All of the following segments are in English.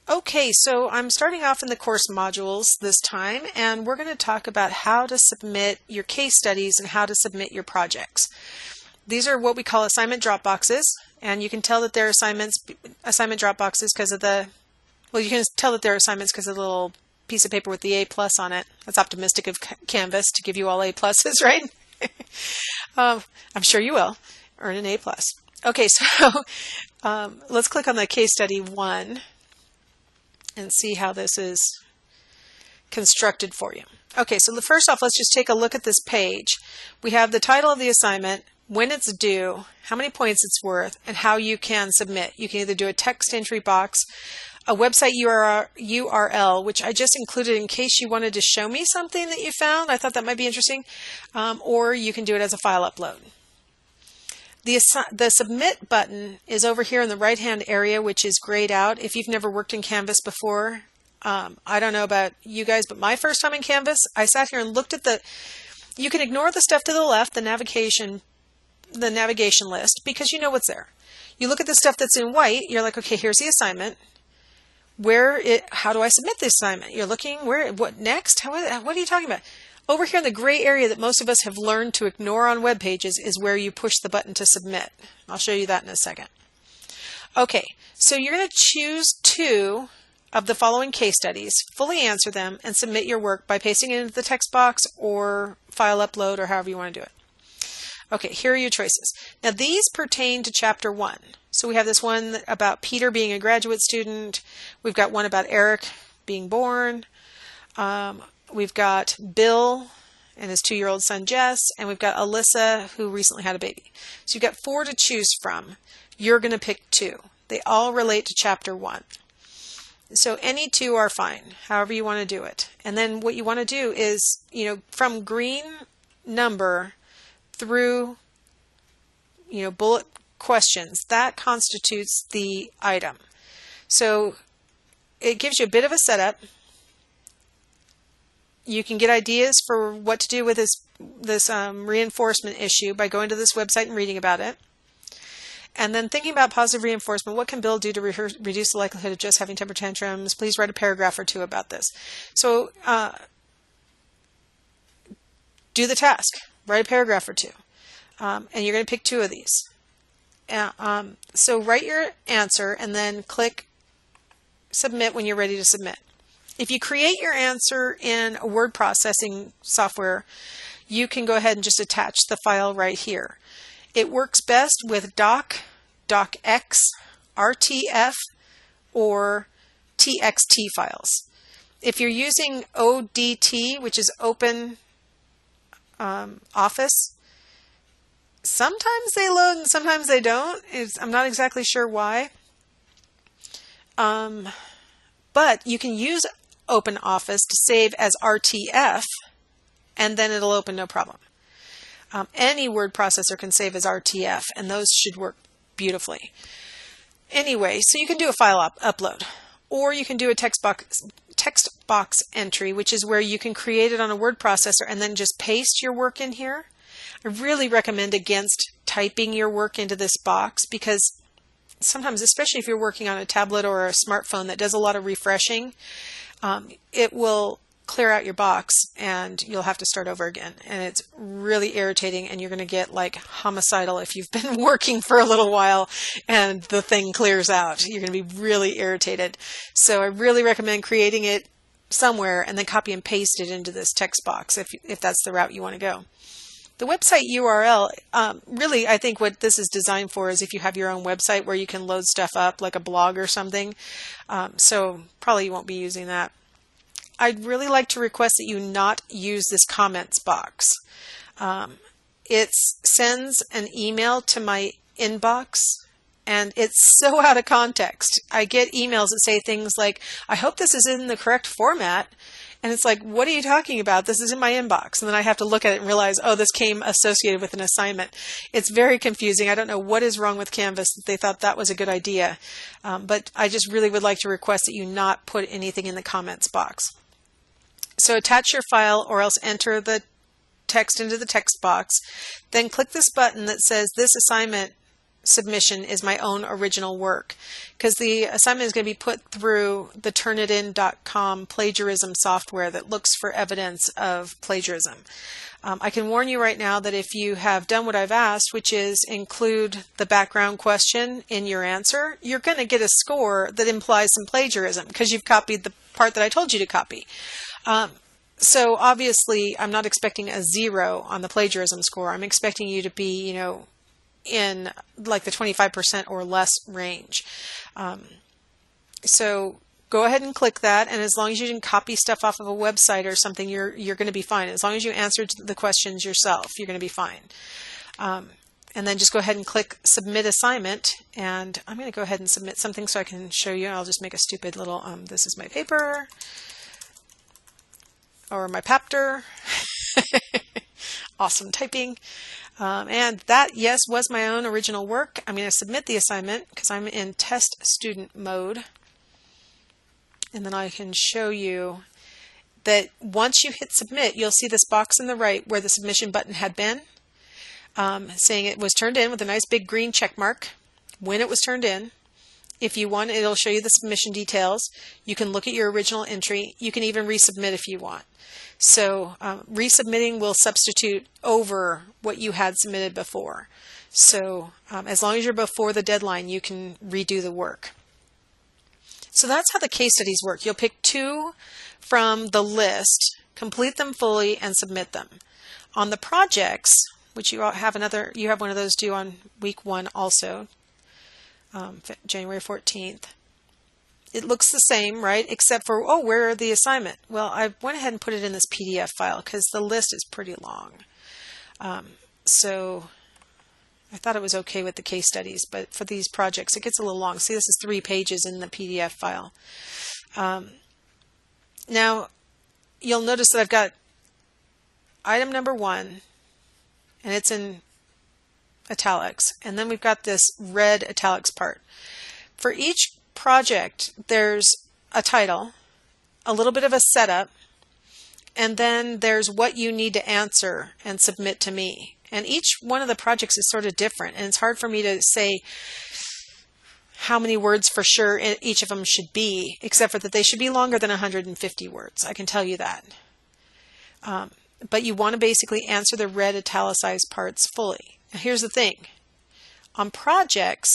Okay, so I'm starting off in the course modules this time, and we're going to talk about how to submit your case studies and how to submit your projects. These are what we call assignment dropboxes, and you can tell that they're assignment dropboxes because of you can tell that they're assignments because of the little piece of paper with the A plus on it. That's optimistic of Canvas to give you all A pluses, right? I'm sure you will earn an A plus. Okay, so let's click on the case study 1 and see how this is constructed for you. Okay, so first off, let's just take a look at this page. We have the title of the assignment, when it's due, how many points it's worth, and how you can submit. You can either do a text entry box, a website URL, which I just included in case you wanted to show me something that you found. I thought that might be interesting. Or you can do it as a file upload. The submit button is over here in the right hand area, which is grayed out. If you've never worked in Canvas before, I don't know about you guys, but my first time in Canvas, I sat here and looked at you can ignore the stuff to the left, the navigation list, because you know what's there. You look at the stuff that's in white, you're like, okay, here's the assignment. How do I submit this assignment? You're looking, what next? What are you talking about? Over here in the gray area that most of us have learned to ignore on web pages is where you push the button to submit. I'll show you that in a second. Okay, so you're going to choose 2 of the following case studies, fully answer them, and submit your work by pasting it into the text box or file upload or however you want to do it. Okay, here are your choices. Now these pertain to Chapter 1. So we have this one about Peter being a graduate student. We've got one about Eric being born. We've got Bill and his 2-year-old son Jess, and we've got Alyssa who recently had a baby. So you've got 4 to choose from. You're going to pick 2. They all relate to Chapter 1. So any 2 are fine, however you want to do it. And then what you want to do is, from green number through, bullet questions, that constitutes the item. So it gives you a bit of a setup. You can get ideas for what to do with this reinforcement issue by going to this website and reading about it. And then thinking about positive reinforcement, what can Bill do to reduce the likelihood of just having temper tantrums? Please write a paragraph or 2 about this. So do the task, write a paragraph or 2. And you're going to pick 2 of these. So write your answer and then click submit when you're ready to submit. If you create your answer in a word processing software, you can go ahead and just attach the file right here. It works best with docx, RTF, or TXT files. If you're using ODT, which is Open Office, sometimes they load and sometimes they don't. I'm not exactly sure why. But you can use Open Office to save as RTF, and then it'll open no problem. Any word processor can save as RTF, and those should work beautifully. Anyway, so you can do a file upload, or you can do a text box entry, which is where you can create it on a word processor and then just paste your work in here. I really recommend against typing your work into this box because sometimes, especially if you're working on a tablet or a smartphone that does a lot of refreshing, it will clear out your box and you'll have to start over again. And it's really irritating, and you're going to get like homicidal if you've been working for a little while and the thing clears out. You're going to be really irritated. So I really recommend creating it somewhere and then copy and paste it into this text box if that's the route you want to go. The website URL, really, I think what this is designed for is if you have your own website where you can load stuff up like a blog or something. So probably you won't be using that. I'd really like to request that you not use this comments box. It sends an email to my inbox, and it's so out of context. I get emails that say things like, I hope this is in the correct format. And it's like, what are you talking about? This is in my inbox. And then I have to look at it and realize, oh, this came associated with an assignment. It's very confusing. I don't know what is wrong with Canvas that they thought that was a good idea. But I just really would like to request that you not put anything in the comments box. So attach your file or else enter the text into the text box. Then click this button that says this assignment submission is my own original work, because the assignment is going to be put through the Turnitin.com plagiarism software that looks for evidence of plagiarism. I can warn you right now that if you have done what I've asked, which is include the background question in your answer, you're going to get a score that implies some plagiarism because you've copied the part that I told you to copy. So obviously, I'm not expecting a 0 on the plagiarism score. I'm expecting you to be, in like the 25% or less range. So go ahead and click that, and as long as you didn't copy stuff off of a website or something, you're going to be fine. As long as you answered the questions yourself, you're going to be fine. And then just go ahead and click Submit Assignment, and I'm going to go ahead and submit something so I can show you. I'll just make a stupid little, this is my paper, or my papter. Awesome typing. And that, yes, was my own original work. I'm going to submit the assignment because I'm in test student mode. And then I can show you that once you hit submit, you'll see this box on the right where the submission button had been, saying it was turned in with a nice big green check mark when it was turned in. If you want, it'll show you the submission details. You can look at your original entry. You can even resubmit if you want. So resubmitting will substitute over what you had submitted before. So as long as you're before the deadline, you can redo the work. So that's how the case studies work. You'll pick 2 from the list, complete them fully, and submit them. On the projects, which you have one of those due on week 1 also, January 14th. It looks the same, right? Except for, where are the assignment? Well, I went ahead and put it in this PDF file because the list is pretty long. So I thought it was okay with the case studies, but for these projects, it gets a little long. See, this is 3 pages in the PDF file. Now, you'll notice that I've got item number 1, and it's in italics. And then we've got this red italics part. For each project, there's a title, a little bit of a setup, and then there's what you need to answer and submit to me. And each one of the projects is sort of different, and it's hard for me to say how many words for sure each of them should be, except for that they should be longer than 150 words. I can tell you that. But you want to basically answer the red italicized parts fully. Now, here's the thing. On projects,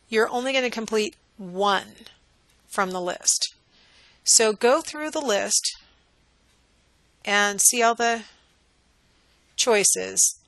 you're only going to complete 1 from the list. So go through the list and see all the choices.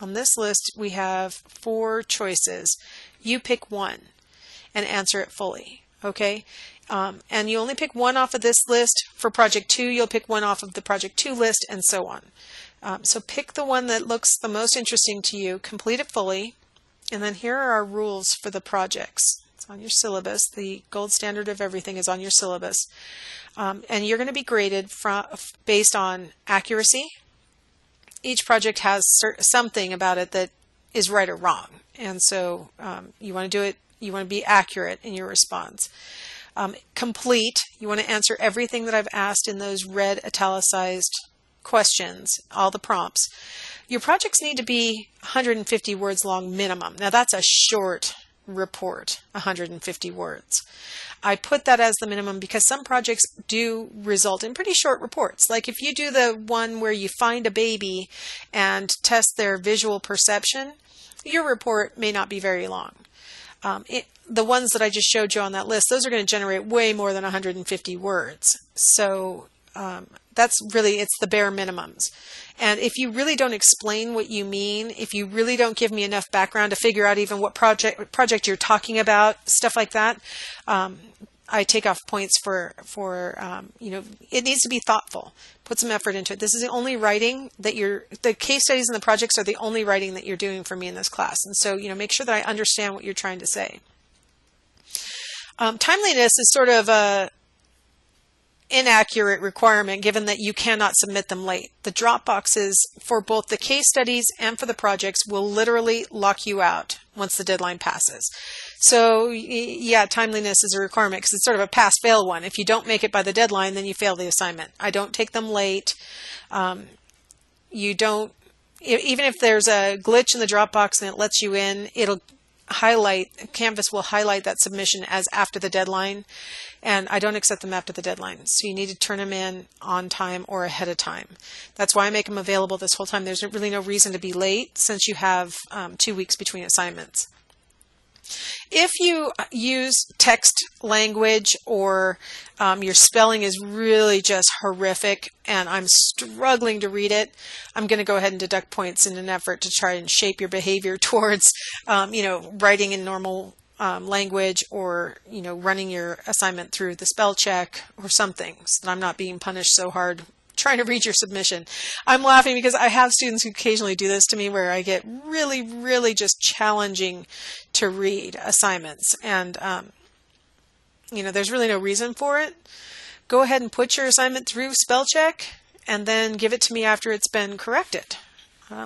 On this list, we have 4 choices. You pick 1 and answer it fully, okay? And you only pick 1 off of this list. For project 2, you'll pick 1 off of the project 2 list, and so on. So pick the one that looks the most interesting to you, complete it fully, and then here are our rules for the projects. It's on your syllabus. The gold standard of everything is on your syllabus. And you're going to be graded based on accuracy. Each project has something about it that is right or wrong. And so you want to do it, you want to be accurate in your response. Complete, you want to answer everything that I've asked in those red italicized questions, all the prompts. Your projects need to be 150 words long minimum. Now that's a short report, 150 words. I put that as the minimum because some projects do result in pretty short reports. Like if you do the one where you find a baby and test their visual perception, your report may not be very long. The ones that I just showed you on that list, those are going to generate way more than 150 words. So that's really, it's the bare minimums. And if you really don't explain what you mean, if you really don't give me enough background to figure out even what project you're talking about, stuff like that, I take off points for it needs to be thoughtful. Put some effort into it. This is the only writing that the case studies and the projects are the only writing that you're doing for me in this class. And so, make sure that I understand what you're trying to say. Timeliness is sort of a inaccurate requirement given that you cannot submit them late. The dropboxes for both the case studies and for the projects will literally lock you out once the deadline passes. So yeah, timeliness is a requirement because it's sort of a pass-fail one. If you don't make it by the deadline, then you fail the assignment. I don't take them late. You don't, even if there's a glitch in the Dropbox and it lets you in, Canvas will highlight that submission as after the deadline, and I don't accept them after the deadline. So you need to turn them in on time or ahead of time. That's why I make them available this whole time. There's really no reason to be late since you have 2 weeks between assignments. If you use text language or your spelling is really just horrific and I'm struggling to read it, I'm going to go ahead and deduct points in an effort to try and shape your behavior towards, writing in normal language, or, running your assignment through the spell check or something, so that I'm not being punished so hard trying to read your submission. I'm laughing because I have students who occasionally do this to me where I get really, really just challenging to read assignments. And, there's really no reason for it. Go ahead and put your assignment through spell check and then give it to me after it's been corrected.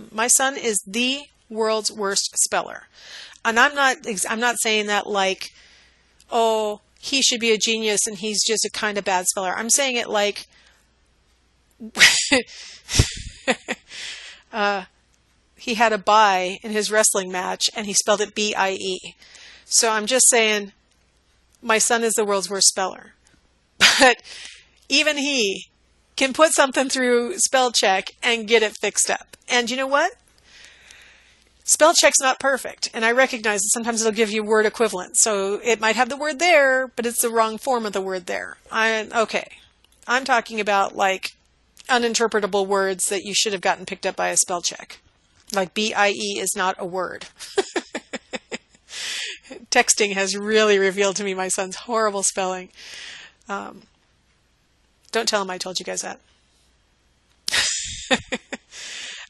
My son is the world's worst speller. And I'm not saying that like, oh, he should be a genius and he's just a kind of bad speller. I'm saying it like, he had a bye in his wrestling match and he spelled it B-I-E. So I'm just saying my son is the world's worst speller. But even he can put something through spell check and get it fixed up. And you know what? Spell check's not perfect. And I recognize that sometimes it'll give you word equivalent. So it might have the word there, but it's the wrong form of the word there. I'm talking about like uninterpretable words that you should have gotten picked up by a spell check. Like B-I-E is not a word. Texting has really revealed to me my son's horrible spelling. Don't tell him I told you guys that.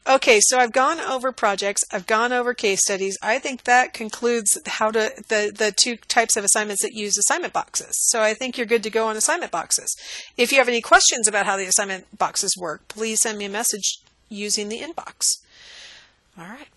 Okay, so I've gone over projects. I've gone over case studies. I think that concludes the 2 types of assignments that use assignment boxes. So I think you're good to go on assignment boxes. If you have any questions about how the assignment boxes work, please send me a message using the inbox. All right.